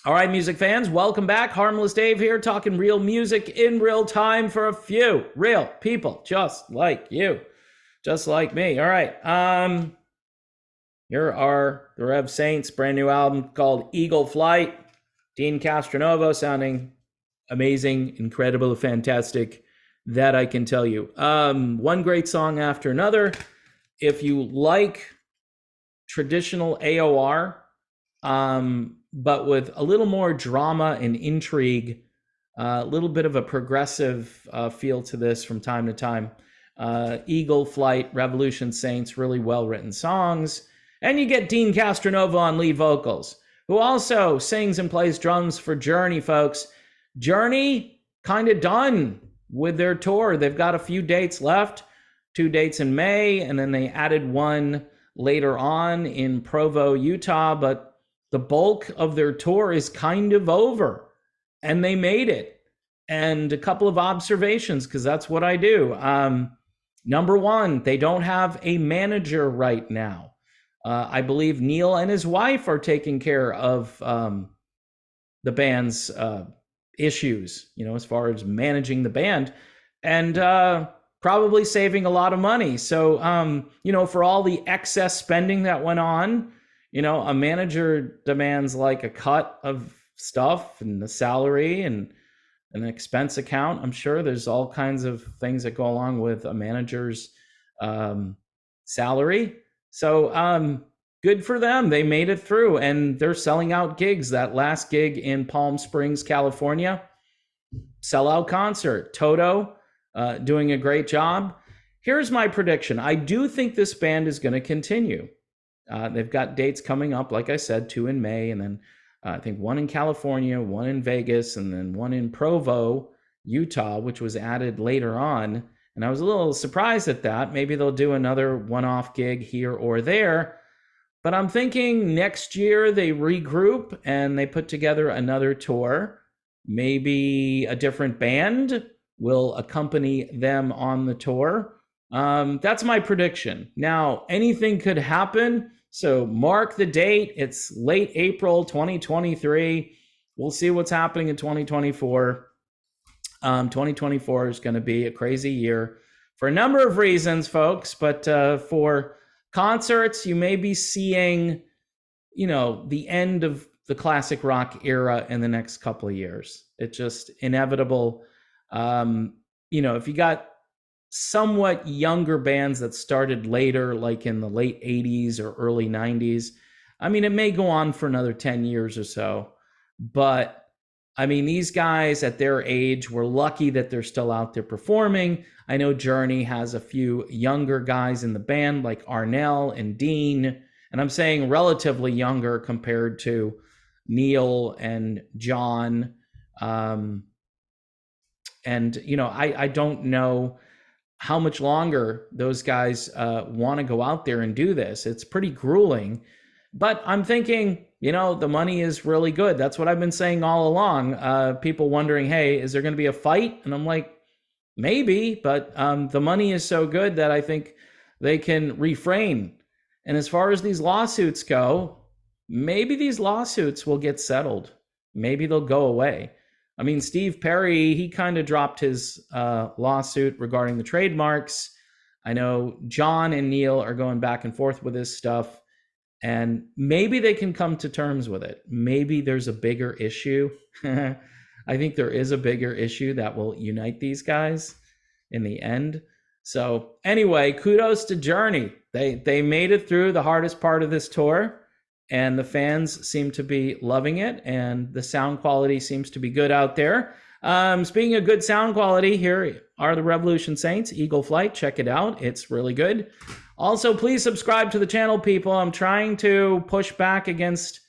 All right, music fans, welcome back. Harmless Dave here, talking real music in real time for a few real people just like you, just like me. All right, here are the Rev Saints' brand new album called Eagle Flight. Dean Castronovo sounding amazing, incredible, fantastic. That I can tell you. One great song after another. If you like traditional AOR, but with a little more drama and intrigue, a little bit of a progressive feel to this from time to time. Eagle Flight, Revolution Saints, really well-written songs. And you get Dean Castronovo on lead vocals, who also sings and plays drums for Journey, folks. Journey kind of done with their tour. They've got a few dates left, 2 dates in May, and then they added one later on in Provo, Utah, but the bulk of their tour is kind of over, and they made it. And a couple of observations, because that's what I do. Number one, they don't have a manager right now. I believe Neal and his wife are taking care of the band's issues, as far as managing the band, and probably saving a lot of money. So, for all the excess spending that went on, a manager demands like a cut of stuff and the salary and an expense account. I'm sure there's all kinds of things that go along with a manager's salary. So good for them. They made it through, and they're selling out gigs. That last gig in Palm Springs, California, sellout concert. Toto doing a great job. Here's my prediction. I do think this band is going to continue. They've got dates coming up, like I said, 2 in May, and then I think 1 in California, 1 in Vegas, and then 1 in Provo, Utah, which was added later on. And I was a little surprised at that. Maybe they'll do another one-off gig here or there. But I'm thinking next year they regroup and they put together another tour. Maybe a different band will accompany them on the tour. That's my prediction. Now, anything could happen. So mark the date. It's late April 2023. We'll see what's happening in 2024. 2024 is going to be a crazy year for a number of reasons, folks. But for concerts, you may be seeing, the end of the classic rock era in the next couple of years. It's just inevitable. If you got somewhat younger bands that started later, like in the late 80s or early 90s, it may go on for another 10 years or so. But these guys at their age, we're lucky that they're still out there performing. I know Journey has a few younger guys in the band, like Arnell and Dean. And I'm saying relatively younger compared to Neal and John. I don't know how much longer those guys want to go out there and do this. It's pretty grueling. But I'm thinking, the money is really good. That's what I've been saying all along. People wondering, hey, is there going to be a fight? And I'm like, maybe, but the money is so good that I think they can refrain. And as far as these lawsuits go, maybe these lawsuits will get settled. Maybe they'll go away. Steve Perry, he kind of dropped his lawsuit regarding the trademarks. I know John and Neal are going back and forth with this stuff, and maybe they can come to terms with it. Maybe there's a bigger issue. I think there is a bigger issue that will unite these guys in the end. So anyway, kudos to Journey. They made it through the hardest part of this tour. And the fans seem to be loving it, and the sound quality seems to be good out there. Speaking of good sound quality, here are the Revolution Saints, Eagle Flight. Check it out. It's really good. Also, please subscribe to the channel, people. I'm trying to push back against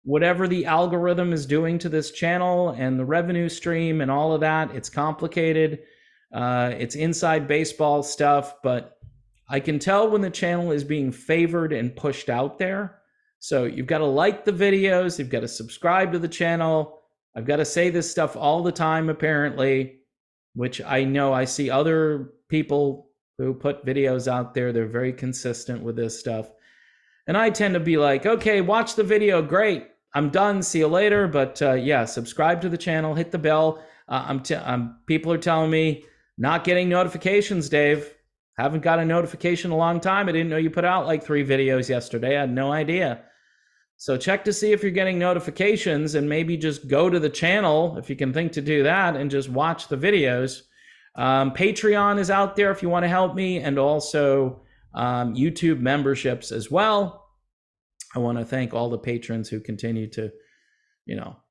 whatever the algorithm is doing to this channel and the revenue stream and all of that. It's complicated. It's inside baseball stuff, but I can tell when the channel is being favored and pushed out there. So you've got to like the videos. You've got to subscribe to the channel. I've got to say this stuff all the time, apparently, which I know I see other people who put videos out there. They're very consistent with this stuff. And I tend to be like, okay, watch the video. Great. I'm done. See you later. But yeah, subscribe to the channel, hit the bell. People are telling me not getting notifications, Dave. Haven't got a notification in a long time. I didn't know you put out like 3 videos yesterday. I had no idea. So check to see if you're getting notifications, and maybe just go to the channel if you can think to do that and just watch the videos. Patreon is out there if you want to help me, and also YouTube memberships as well. I want to thank all the patrons who continue to,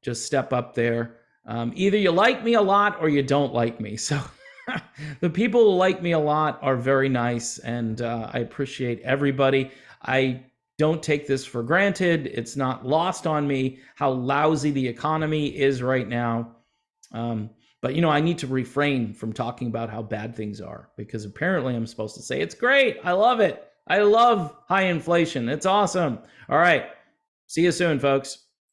just step up there. Either you like me a lot or you don't like me. So the people who like me a lot are very nice, and I appreciate everybody. I don't take this for granted. It's not lost on me how lousy the economy is right now. But, I need to refrain from talking about how bad things are, because apparently I'm supposed to say it's great. I love it. I love high inflation. It's awesome. All right. See you soon, folks.